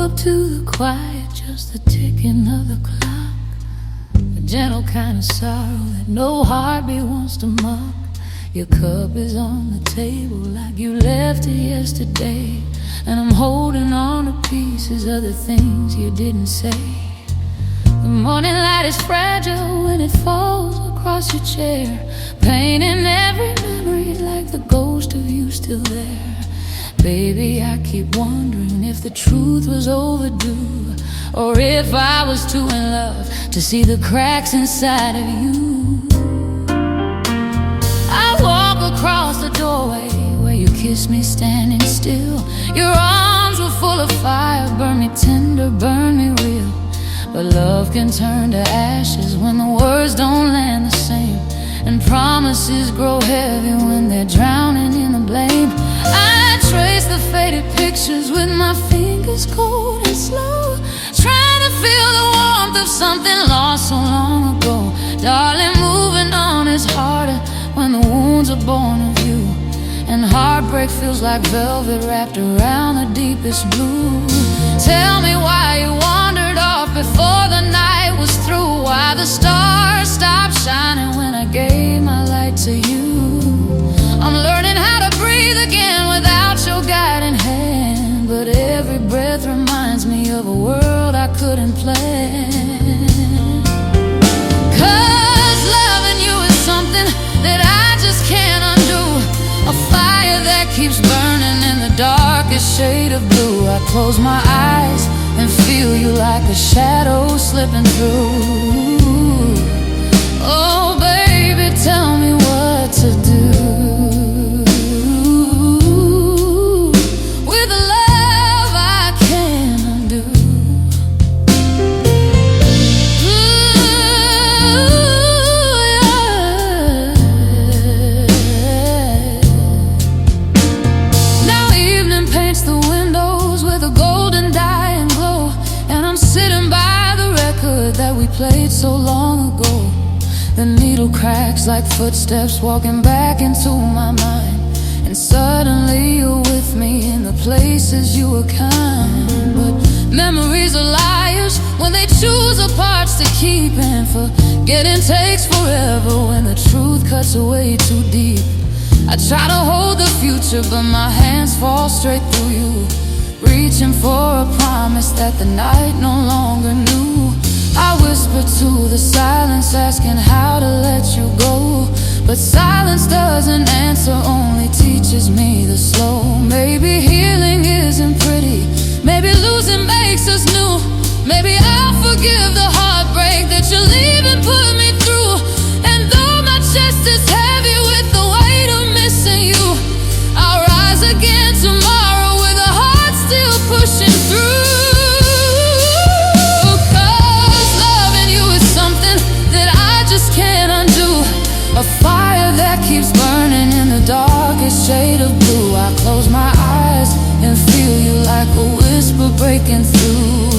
up to the quiet, just the ticking of the clock. A gentle kind of sorrow that no heartbeat wants to mock. Your cup is on the table like you left it yesterday, and I'm holding on to pieces of the things you didn't say. The morning light is fragile when it falls across your chair, painting every memory like the ghost of you still there. Baby, I keep wondering if the truth was overdue, or if I was too in love to see the cracks inside of you. I walk across the doorway where you kissed me standing still. Your arms were full of fire, burn me tender, burn me real. But love can turn to ashes when the words don't land the same, and promises grow heavy when they're drowning in the blame. I trace the faded pictures with my fingers cold and slow, trying to feel the warmth of something lost so long ago. Darling, moving on is harder when the wounds are born of you, and heartbreak feels like velvet wrapped around the deepest blue. Tell me why you wandered off before the night was through, why the stars stopped shining when I gave my light to you. I'm learning how to breathe again without your guiding hand, but every breath reminds me of a world I couldn't plan. 'Cause loving you is something that I just can't undo, a fire that keeps burning in the darkest shade of blue. I close my eyes and feel you like a shadow slipping through. Oh baby, tell me what to do with the love I can't undo. Now evening paints the windows with a golden dye and glow, and I'm sitting by the record that we played so long ago. The needle cracks like footsteps walking back into my mind, and suddenly you're with me in the places you were kind. But memories are liars when they choose the parts to keep, and forgetting takes forever when the truth cuts away too deep. I try to hold the future, but my hands fall straight through you, reaching for a promise that the night no longer knew. I whisper to the silence, asking how to let you go, but silence doesn't answer, only teaches me the slow. Maybe healing isn't pretty, maybe losing makes us new. Maybe I'll forgive the heartbreak that you leave and put me through. And though my chest is heavy with the weight of missing you, I'll rise again tomorrow with a heart still pushing through. Can't undo, a fire that keeps burning in the darkest shade of blue. I close my eyes and feel you like a whisper breaking through.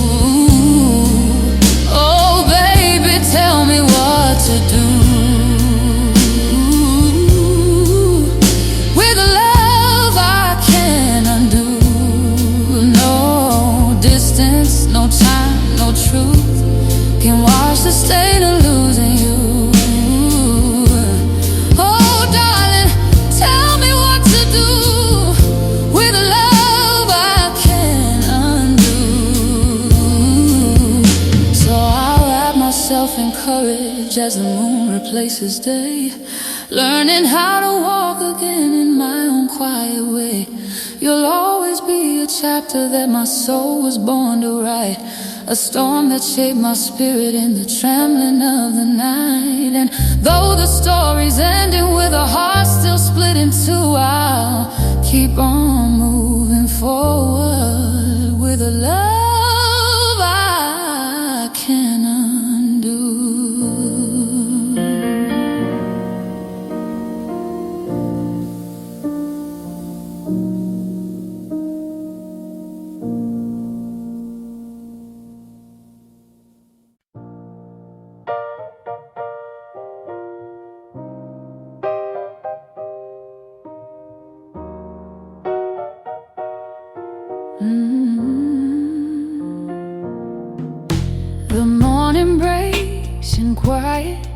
Oh baby, tell me what to do with a love I can't undo. No distance, no time, no truth can wash the stain of losing you. In courage as the moon replaces day, learning how to walk again in my own quiet way. You'll always be a chapter that my soul was born to write, a storm that shaped my spirit in the trembling of the night. And though the story's ending with a heart still split in two, I'll keep on moving forward with a love I can undo. quiet,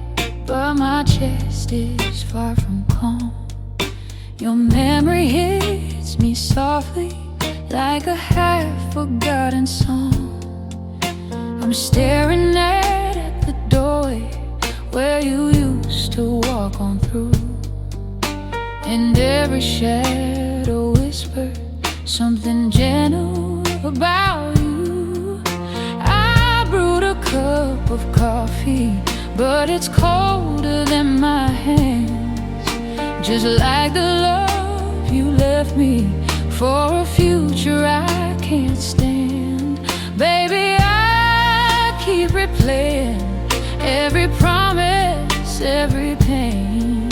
but my chest is far from calm. Your memory hits me softly like a half-forgotten song. I'm staring at the doorway where you used to walk on through, and every shadow whispers something gentle about you. I brewed a cup of coffee, but it's colder than my hands, just like the love you left me for a future I can't stand. Baby, I keep replaying every promise, every pain.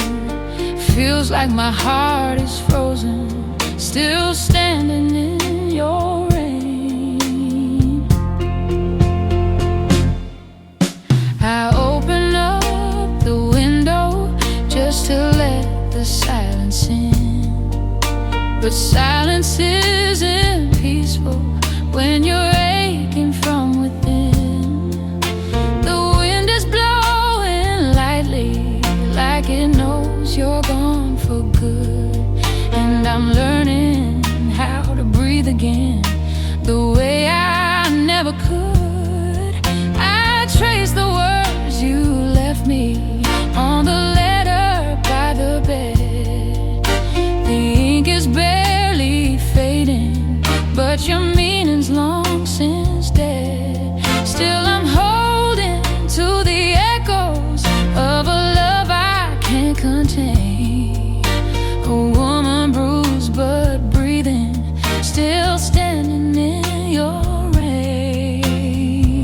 Feels like my heart is frozen, still standing in your rain. I open up the window just to let the silence in, but silence isn't peaceful when you're aching from within. The wind is blowing lightly, like it knows you're gone for good, and I'm learning how to breathe again the way I never could. I trace the words you left me on the letter by the bed. The ink is barely fading, but your meaning's long since dead. Still I'm holding to the echoes of a love I can't contain. A woman bruised but breathing, still standing in your rain.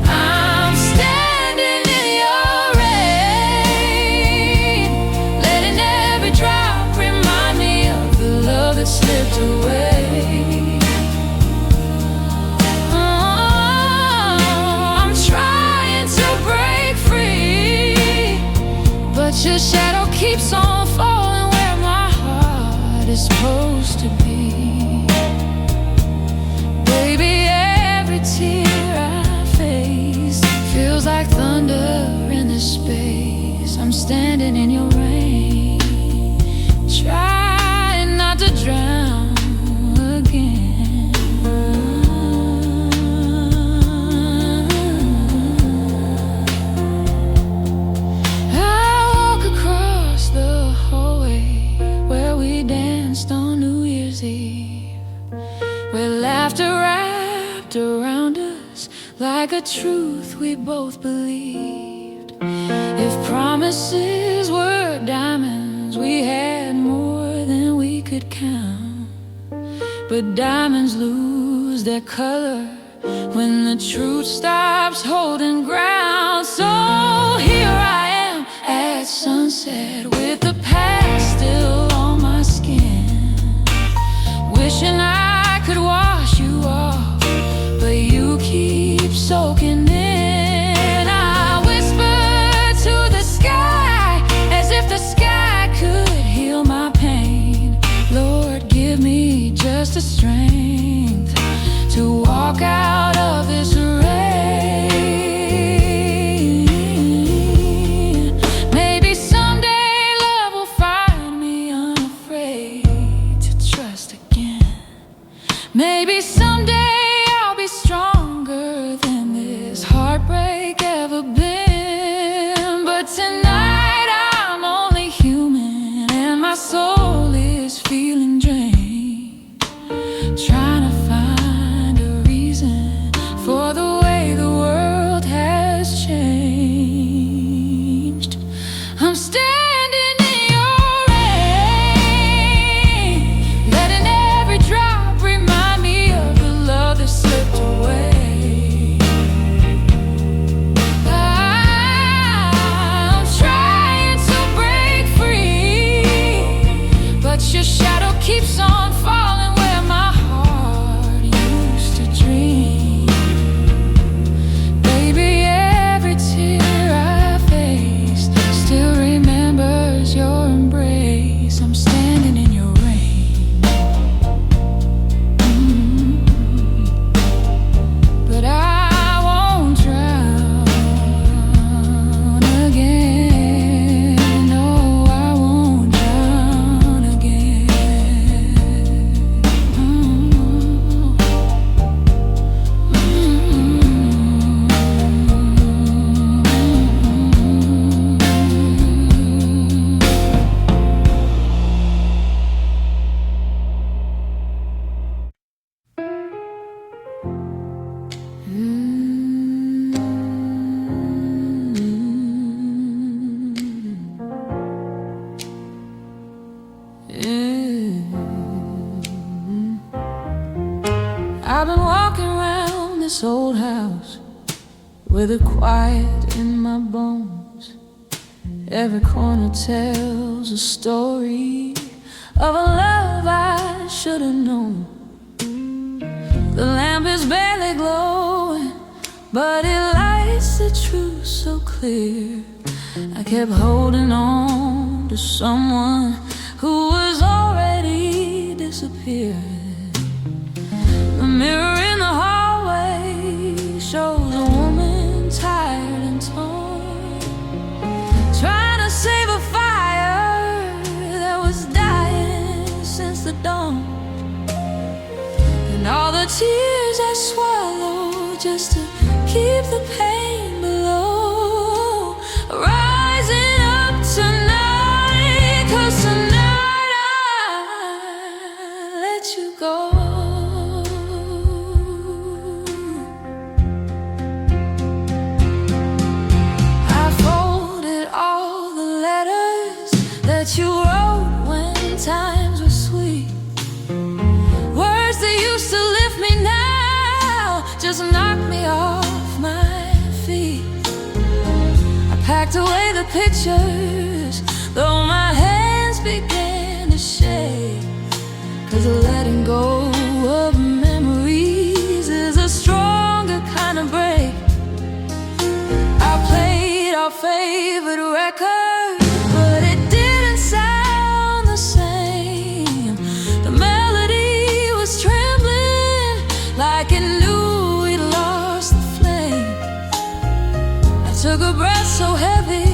I'm standing in your rain, letting every drop remind me of the love that slipped away. I'm trying to break free, but your shadow keeps on falling where my heart is supposed to be. Baby, every tear I face feels like thunder in this space. I'm standing in your rain, trying not to drown again. I walk across the hallway where we danced on New Year's Eve, where laughter wrapped around us like a truth we both believed. If promises were diamonds, we had more than we could count. But diamonds lose their color when the truth stops holding ground. So here I am at sunset with the past still on my skin, wishing I could wash you off, but you keep soaking in. I whisper to the sky as if the sky could heal my pain. Lord, give me just the strength to walk out of this rain. Maybe someday love will find me unafraid to trust again. Maybe someday I'll be stronger than this heartbreak ever been. But tonight I'm only human, and my soul is feeling drained, trying to find a reason for the way the world has changed. I'm standing in your rain, letting every drop remind me of I've been walking around this old house with a quiet in my bones. Every corner tells a story of a love I should have known. The lamp is barely glowing, but it lights the truth so clear. I kept holding on to someone who was already disappeared. The mirror in the hallway shows a woman tired and torn, trying to save a fire that was dying since the dawn. And all the tears I swallowed just to keep the pain below, rising up tonight, 'cause tonight I let you go. I folded all the letters that you wrote when times were sweet. Words that used to lift me now just knock me off my feet. I packed away the pictures, though my hands began to shake, 'cause letting go of memories is a stronger kind of break. I played our favorite record, but it didn't sound the same. The melody was trembling like it knew we'd lost the flame. I took a breath so heavy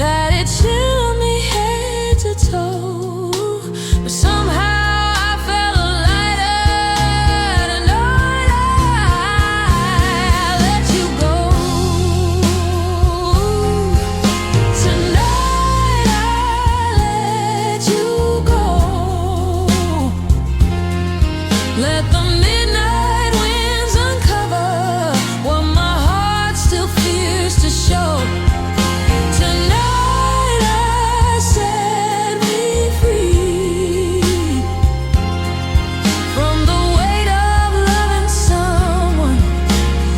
that it chilled me head to toe, but somehow I felt lighter. Tonight I let you go. Tonight I let you go. Let the midnight winds uncover what my heart still fears to show. Tonight I set me free from the weight of loving someone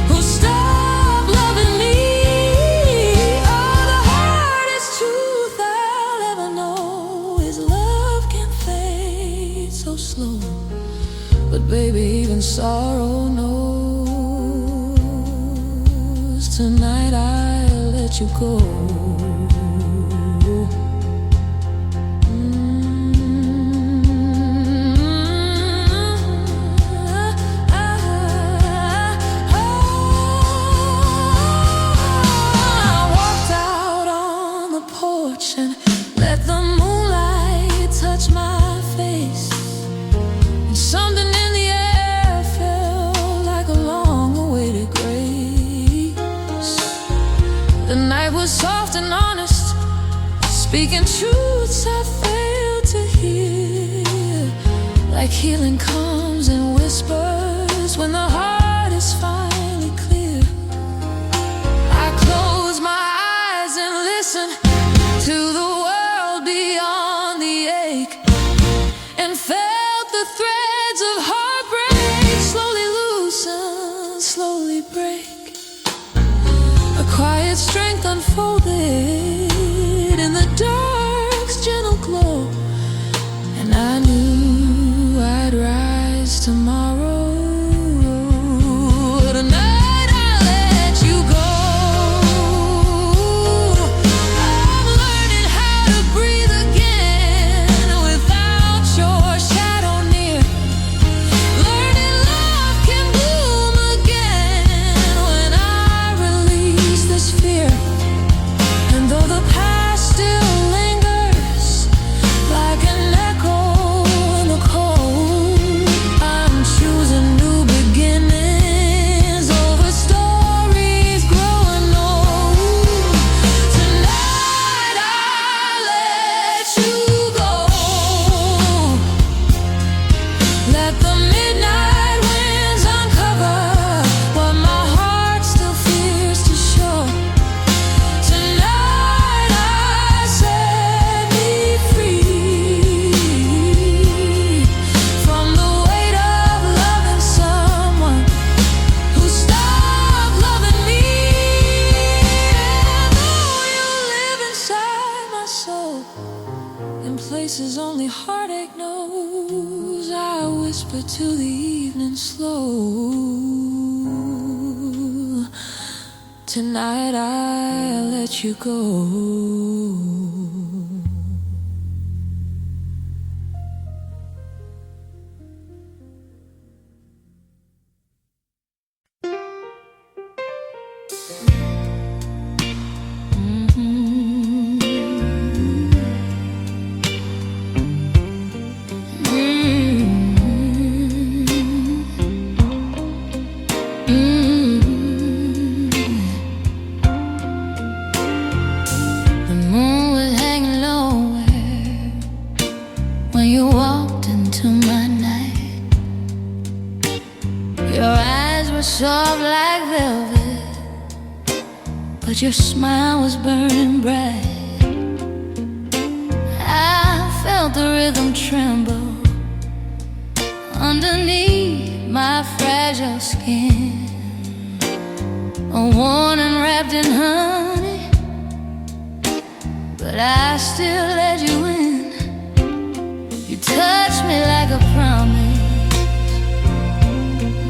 who stopped loving me. Oh, the hardest truth I'll ever know is love can fade so slow. But baby, even sorrow knows. Tonight I let you go. I walked out on the porch and let the moonlight touch my face. And something in the air felt like a long-awaited grace. The night was soft and honest, speaking truths I failed to hear. Like healing comes in whispers when the heart is finally clear. I closed my eyes and listened to the world beyond the ache, and felt the threads of heartbreak slowly loosen, slowly break. A quiet strength unfolded in the dark's gentle glow, and I knew I'd rise knows, I whisper to the evening slow. Tonight I'll let you go. Soft like velvet, but your smile was burning bright. I felt the rhythm tremble underneath my fragile skin. A warning wrapped in honey, but I still let you in. You touched me like a promise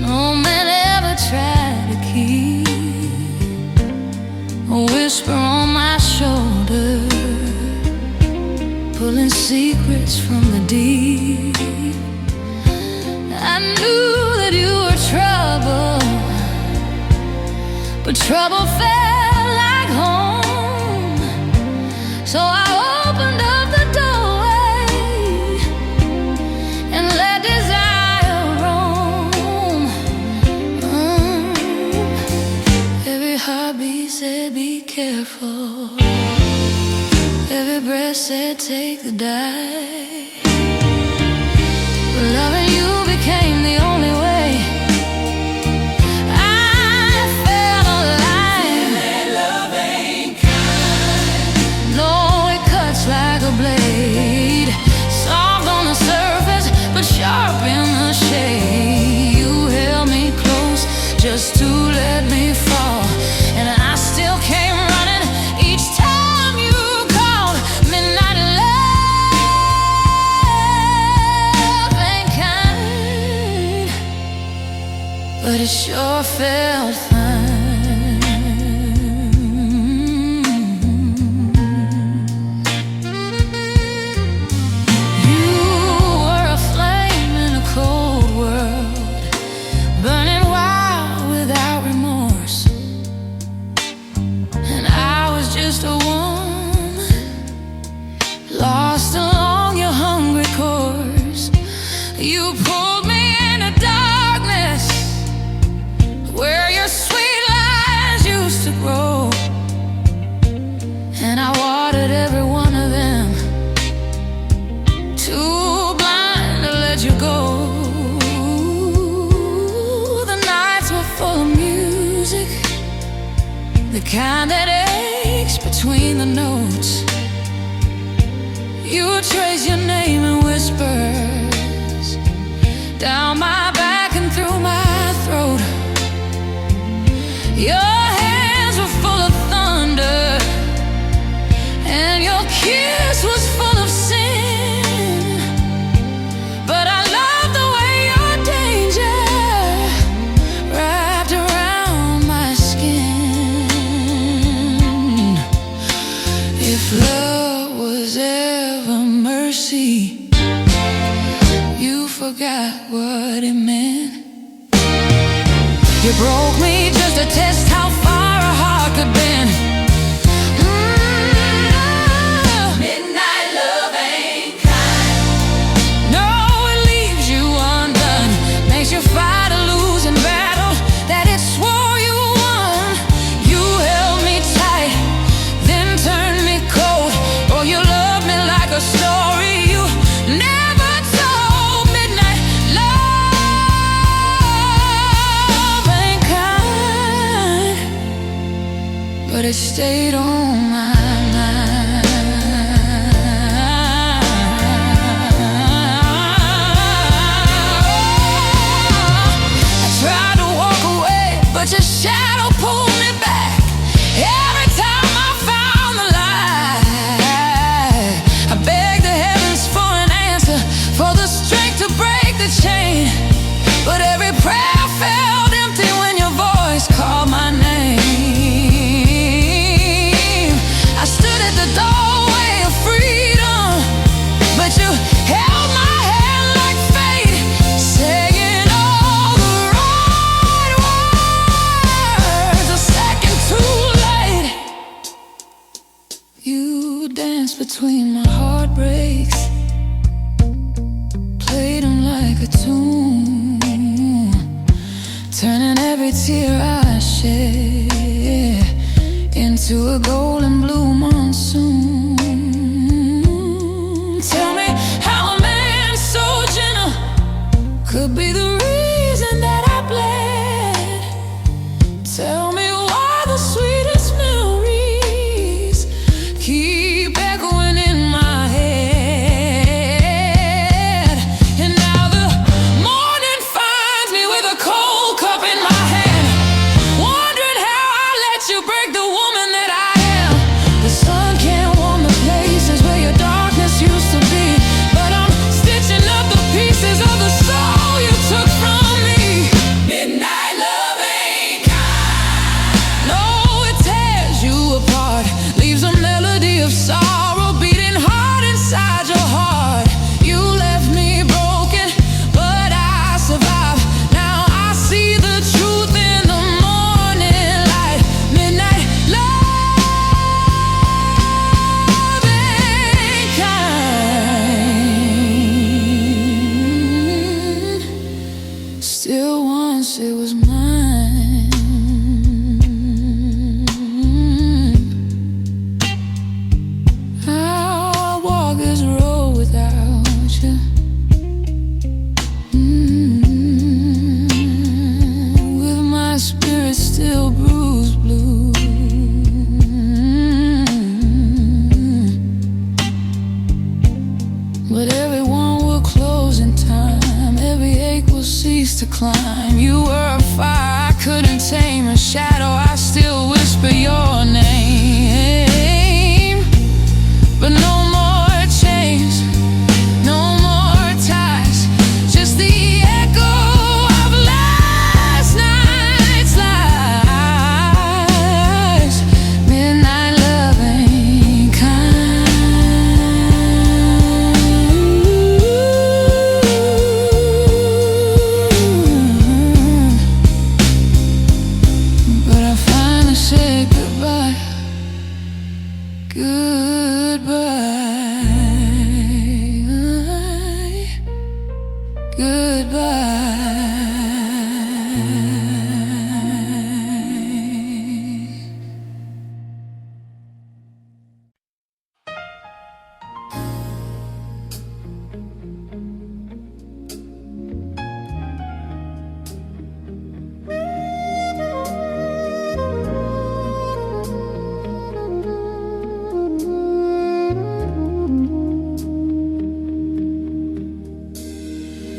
no man ever tried to keep. A whisper on my shoulder, pulling secrets from the deep. I knew that you were trouble, but trouble felt like home. So I opened up the doorway and let desire roam. Every heartbeat said be careful, every breath said take the dive. But loving you became the only way I felt alive. That love ain't kind. No, it cuts like a blade, soft on the surface but sharp in the shade. You held me close just to let me fall, and I still came running each time you called. Midnight love ain't kind, but it sure felt fine. You were a flame in a cold world, burning wild without remorse. And I was just a woman lost along your hungry course. You pulled me into darkness where your sweet lies used to grow, and I watered every one of them, too blind to let you go. The nights were full of music, the kind that aches between the notes. You trace your name in whispers down my back and through my throat. Your hands were full of thunder, and your kiss was full of sin. But I love the way your danger wrapped around my skin. If love was ever mercy, you forgot what it meant. You broke me just to test how far a heart could bend. Midnight love ain't kind. No, it leaves you undone, makes you fight a losing battle that it swore you won. You held me tight, then turned me cold. Oh, you loved me like a story you never told. Midnight love ain't kind, but it stayed on my mind. I tried to walk away, but your shadow pulled me back. Every time I found the light, I begged the heavens for an answer, for the the chain, but every prayer felt empty when your voice called my name. I stood at the doorway of freedom, but you held my hand like fate, saying all the right words a second too late. You danced between my heartbreaks, played them like a tune, turning every tear I shed into a golden blue monsoon. Tell me how a man so gentle could be the reason that I bled. Tell me why the sweetest memories keep echoing in my head. And now the morning finds me with a cold cup in my hand, wondering how I let you break the woman that I am. The sun can't warm the places where your darkness used to be, but I'm stitching up the pieces of the soul you took from me. Midnight love ain't kind. No, it tears you apart, leaves a melody of sorrow beating hard inside your heart. You left me broken, but I survived. Now I see the truth in the morning light. Midnight love ain't kind. Still once it was mine. I'll walk this road without you. With my spirit still bruised blue. But everyone will close in time, every ache will cease to climb. You were a fire I couldn't tame, a shadow I still whisper your name. But no more chains, no more ties, just the echo of last night's lies. Midnight love ain't kind. But I finally said goodbye, goodbye, goodbye.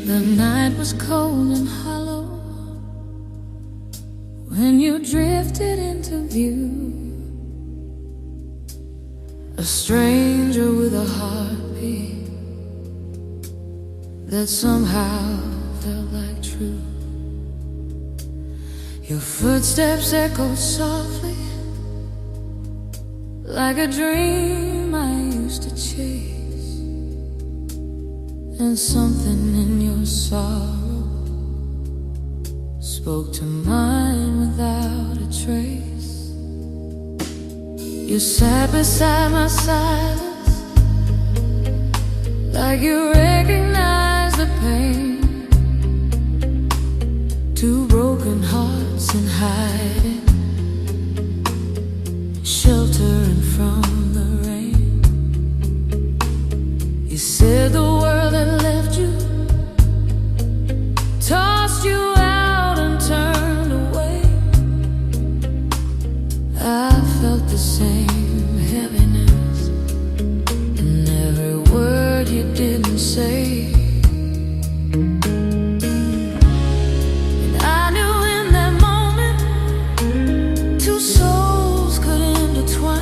The night was cold and hollow when you drifted into view, a stranger with a heartbeat that somehow felt like true. Your footsteps echoed softly like a dream I used to chase, and something in your sorrow spoke to mine without a trace. You sat beside my silence like you recognized the pain. Two broken hearts in hiding, sheltering from the rain. You said the world had left you, tossed you out and turned away. I felt the same heaviness in every word you didn't say. And I knew in that moment two souls could intertwine.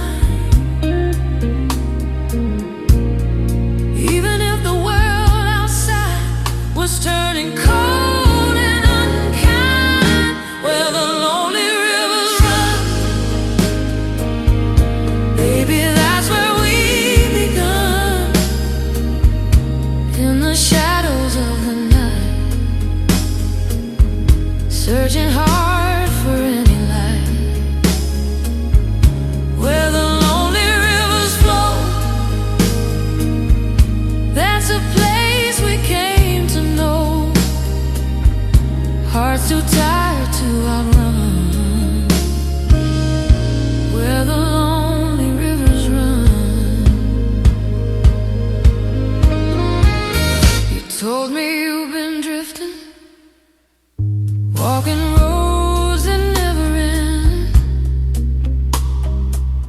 Even if the world outside was turning walking roads that never end,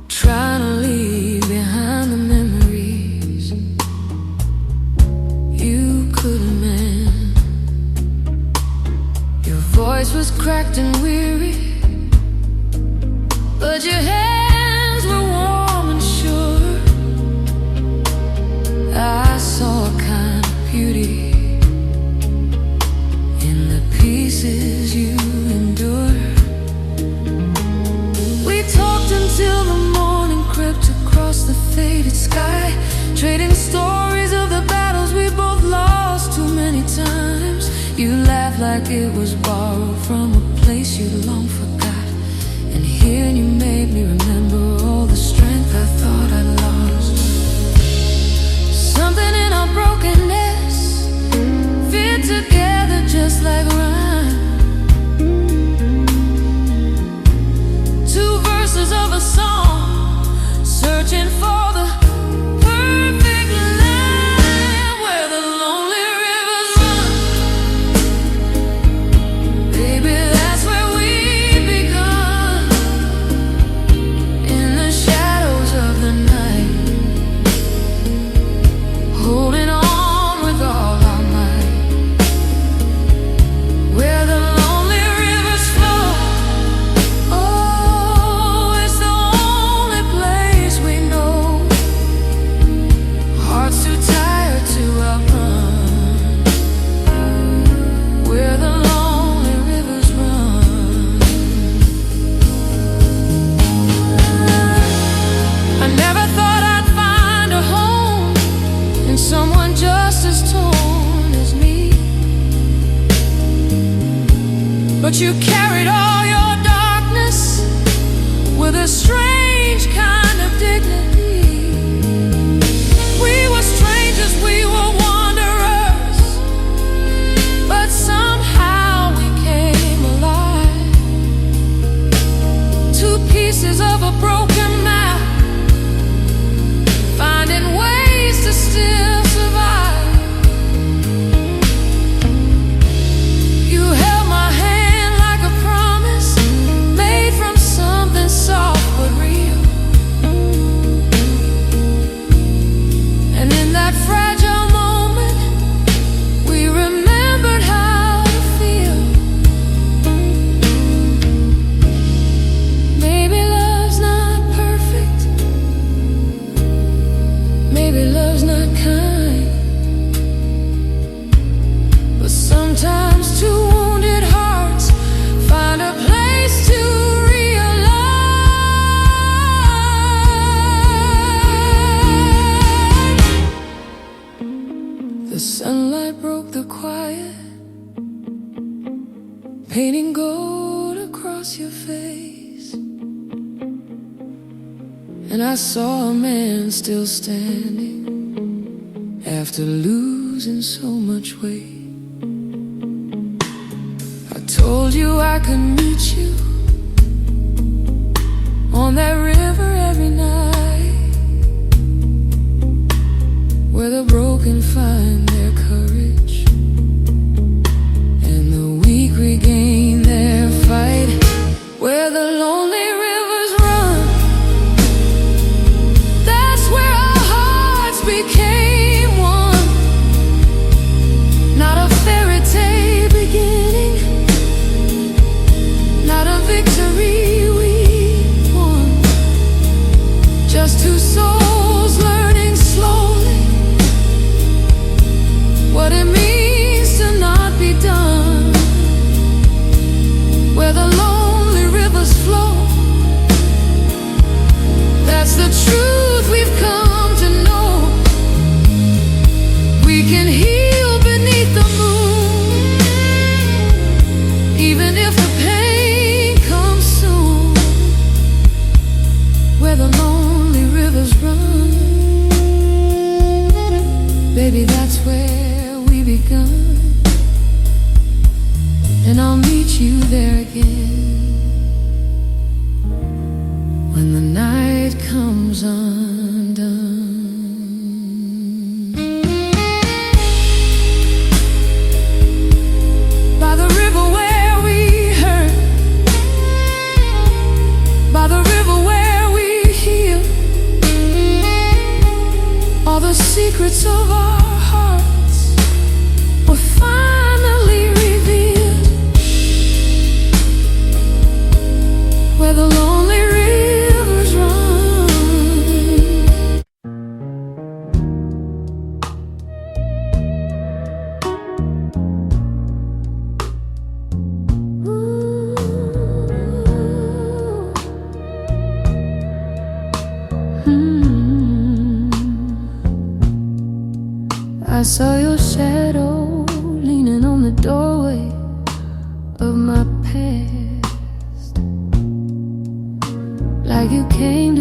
trying to leave behind the memories you couldn't mend. Your voice was cracked and weary, but your hands were warm and sure. I saw a kind of beauty in the pieces you endure. We talked until the morning crept across the faded sky, trading stories of the battles we both lost too many times. You laughed like it was borrowed from a place you long forgot, and hearing you made me remember all the strength I thought I'd lost. Something in our brokenness fit together just like rhyme. Two verses of a song, searching for the perfect line. Where the lonely rivers run, baby, that's where we begun. In the shadows of the night, holding on with all our might. Where the lonely rivers flow, oh, it's the only place we know. Hearts too tired to outrun, where the lonely rivers run. I never thought I'd find a home in someone just as torn as me, but you carried all your darkness with a strange kind of dignity. We were strangers, we were wanderers, but somehow we came alive. Two pieces of a broken map, finding ways to still survive. You held my hand like a promise, made from something soft but real. And in that fragile moment, we remembered how to feel. Maybe love's not perfect, maybe love's not kind, but sometimes two wounded hearts find a place to realign. The sunlight broke the quiet, painting gold across your face, and I saw a man still standing after losing so much weight. I told you I could meet you on that river every night, where the broken find their courage and the weak regain their fight. Where the lonely rivers run, that's where our hearts became one. Not a fairy tale beginning, not a victory we won, just two souls learning slowly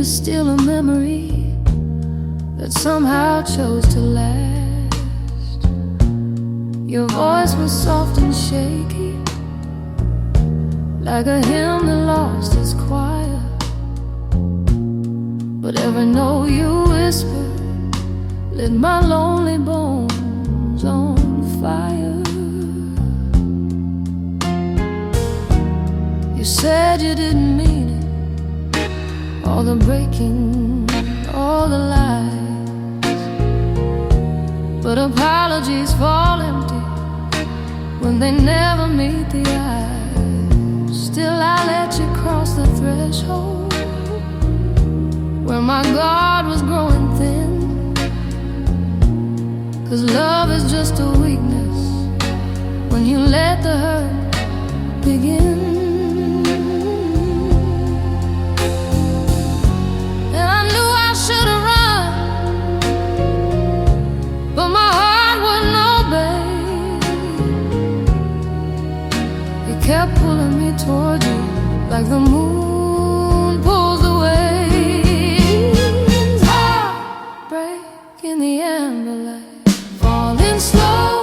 to steal a memory that somehow chose to last. Your voice was soft and shaky, like a hymn that lost its choir. But every note you whispered lit my lonely bones on fire. You said you didn't mean it, all the breaking, all the lies. But apologies fall empty when they never meet the eye. Still I let you cross the threshold where my guard was growing thin. 'Cause love is just a weakness when you let the hurt begin. And I knew I should have run, but my heart wouldn't obey. It kept pulling me toward you like the moon pulls away. Heartbreak in the amber light, falling slow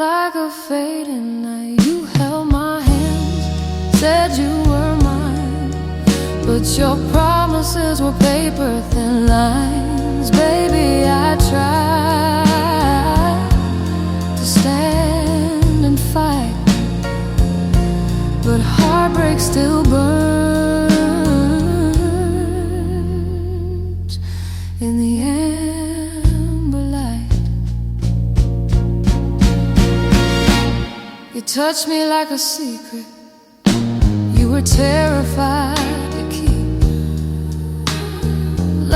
like a fading night. You held my hands, said you were mine, but your promises were paper thin lines. Baby, I tried to stand and fight, but heartbreak still burns in the amber light. You touched me like a secret you were terrified to keep,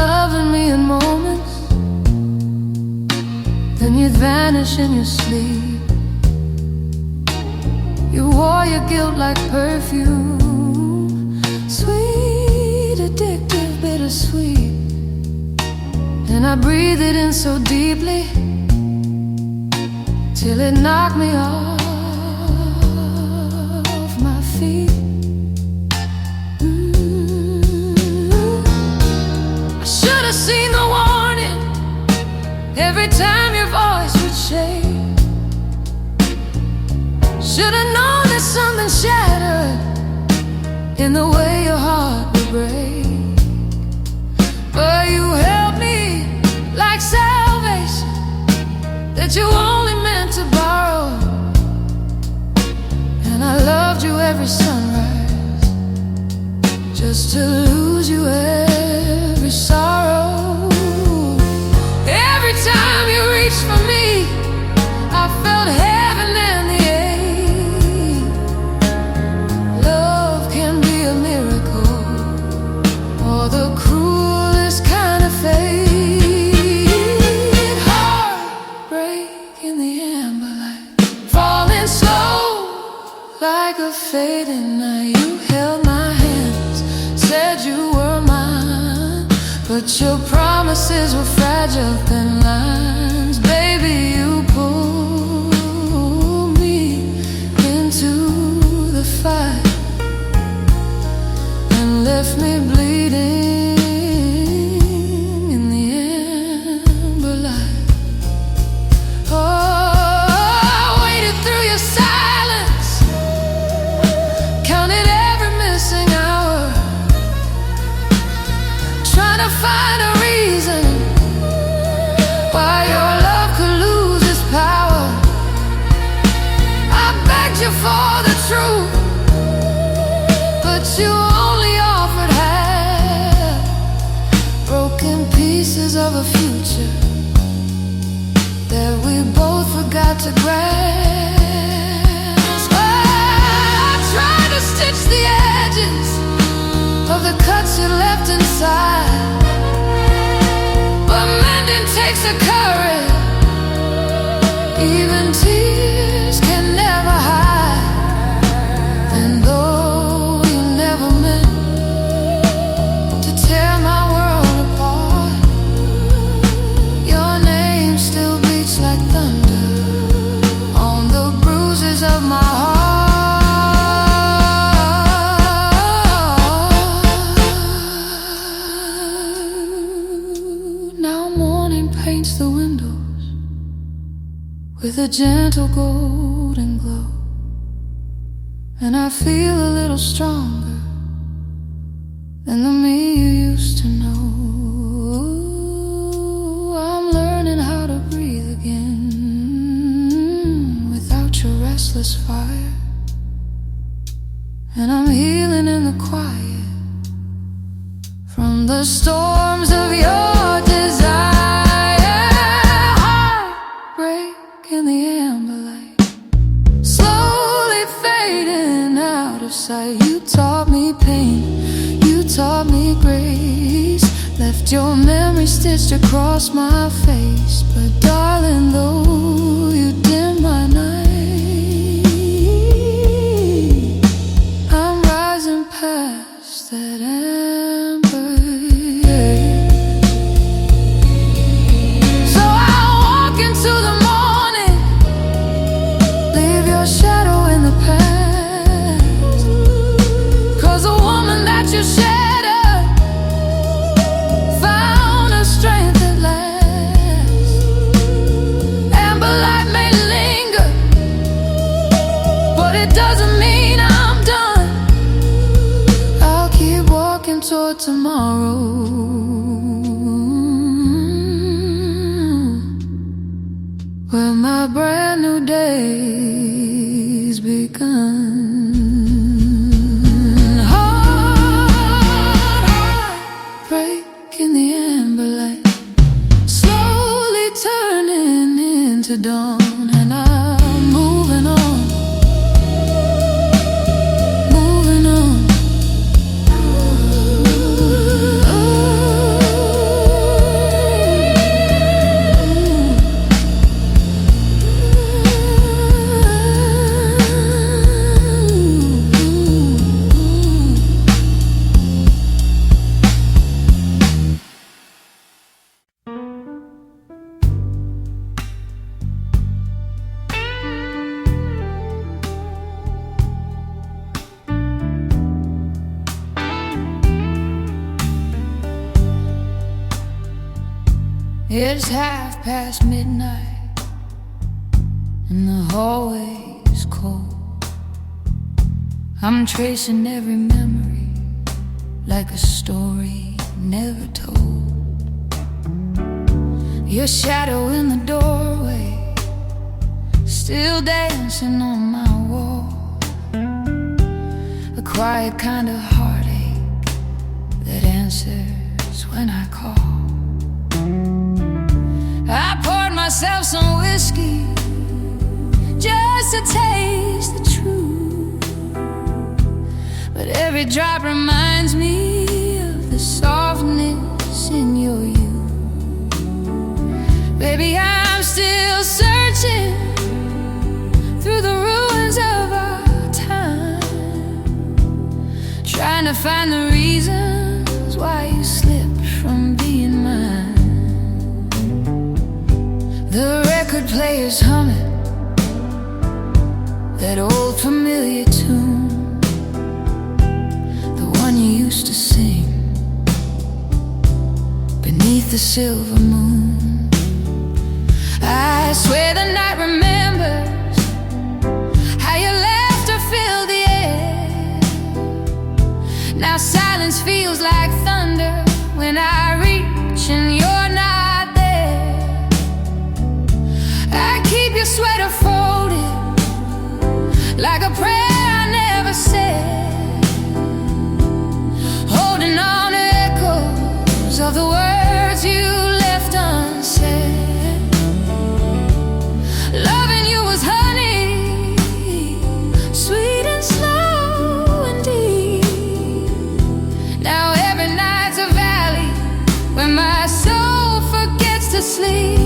loving me in moments, then you'd vanish in your sleep. You wore your guilt like perfume, sweet, addictive, bittersweet. And I breathed it in so deeply till it knocked me off my feet. I should have seen the warning every time your voice would shake. Should have known that something shattered in the way your heart would break. But you held me like salvation that you only meant to borrow. And I loved you every sunrise just to lose you every sorrow. Every time you reached for me, I felt heaven in the air. Love can be a miracle or the cruelest kind of fate. Heartbreak in the amber light, falling slow like a fading night. You held my hands, said you were mine, but your promises were fragile thin lines. Baby, you pulled me into the fight and left me bleeding in the amber light. Oh, I waited through your silence, counted every missing hour, trying to find a reason why your love could lose its power. I begged you for the truth, but you only offered half, broken pieces of a future that we both forgot to grasp. I tried to stitch the edges of the cuts you left inside, but mending takes a courage even tears can never hide. And though you never meant to tear my world apart, your name still beats like thunder a gentle golden glow, and I feel a little stronger than the me you used to know. I'm learning how to breathe again without your restless fire, and I'm healing in the quiet from the storms of your desire. Heartbreak in the amber light, slowly fading out of sight. You taught me pain, you taught me grace, left your memory stitched across my face. But darling, though you dim my night, I'm rising past that amber. So I'll walk into the morning, leave your shadow in the past, 'cause the woman that you shattered found a strength at last. Amber light may linger, but it doesn't mean I'm done. I'll keep walking toward tomorrow, where my brand new day's begun. Heartbreak in the amber light, slowly turning into dawn, and I'm moving on, moving on. It's midnight, and the hallway's cold. I'm tracing every memory like a story never told. Your shadow in the doorway, still dancing on my wall. A quiet kind of heartache that answers when I call. I poured myself some whiskey just to taste the truth, but every drop reminds me of the softness in your youth. Baby, I'm still searching through the ruins of our time, trying to find the reasons why you slipped from being mine. The record player's humming that old familiar tune, the one you used to sing beneath the silver moon. I swear the night remembers how your laughter filled the air. Now silence feels like thunder when I reach and you're not there. I keep your sweater folded like a prayer I never said, holding on to echoes of the words you left unsaid. Loving you was honey, sweet and slow and deep. Now every night's a valley where my soul forgets to sleep.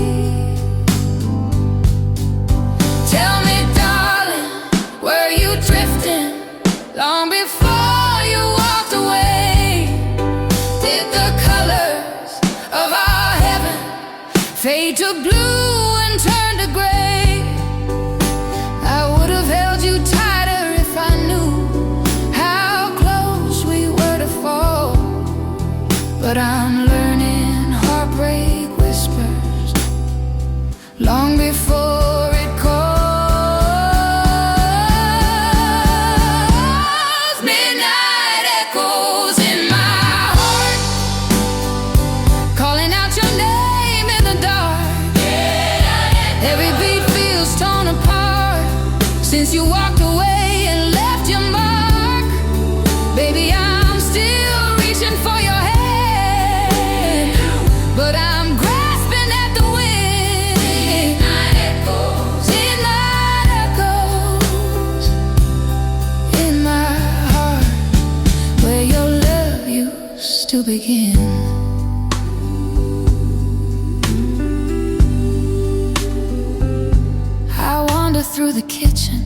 Tell me, darling, were you drifting long before you walked away? Did the colors Since you walked away and left your mark, baby, I'm still reaching for your hand, but I'm grasping at the wind. Midnight echoes in my heart, where your love used to begin. Through the kitchen,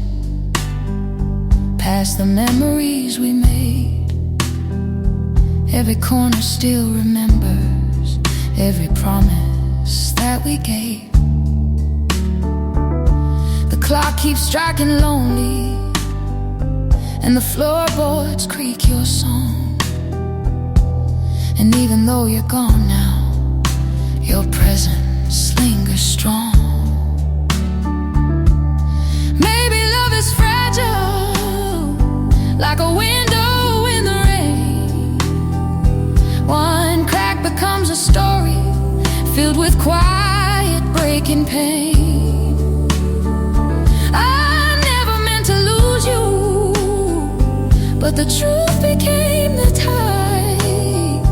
past the memories we made. Every corner still remembers every promise that we gave. The clock keeps striking lonely, and the floorboards creak your song. And even though you're gone now, your presence lingers strong. Like a window in the rain, one crack becomes a story filled with quiet breaking pain. I never meant to lose you, but the truth became the tide,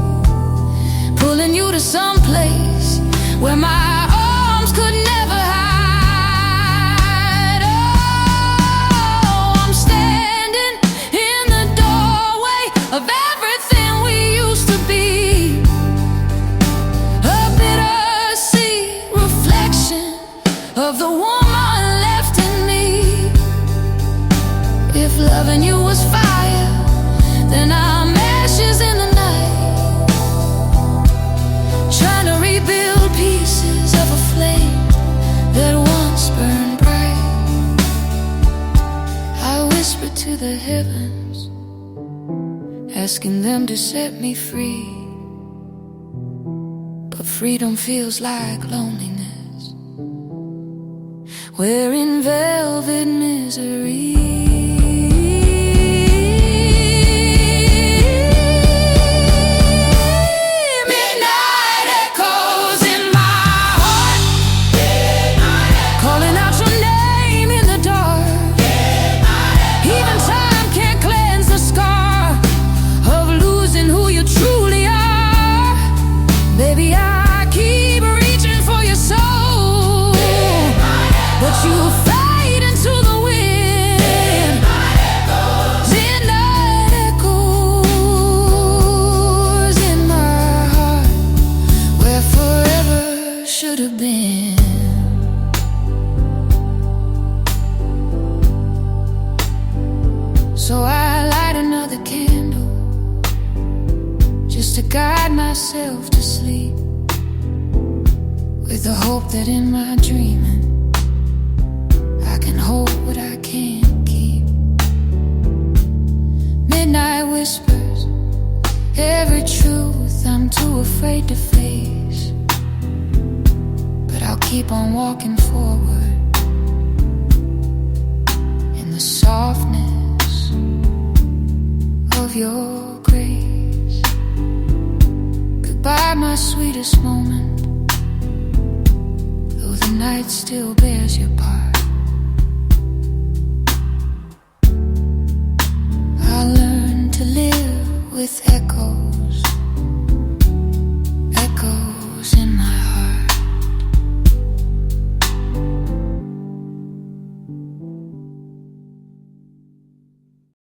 pulling you to some place where my arms could never hide. Of everything we used to be, a bittersweet reflection of the woman left in me. If loving you was fire, then I'm ashes in the night, trying to rebuild pieces of a flame that once burned bright. I whispered to the heavens, asking them to set me free, but freedom feels like loneliness. We're in velvet misery. Midnight echoes in my heart, calling out your name in the dark. Even time can't cleanse the scar of losing who you truly are. Baby, I keep reaching for your soul, but you fade into the wind. Midnight echoes in my heart, where forever should have been. So I light another candle, just to guide myself to sleep, with the hope that in my dreaming I can hold what I can't keep. Midnight whispers every truth I'm too afraid to face, but I'll keep on walking forward in the softness of your grace. Goodbye, my sweetest moment, though the night still bears your part.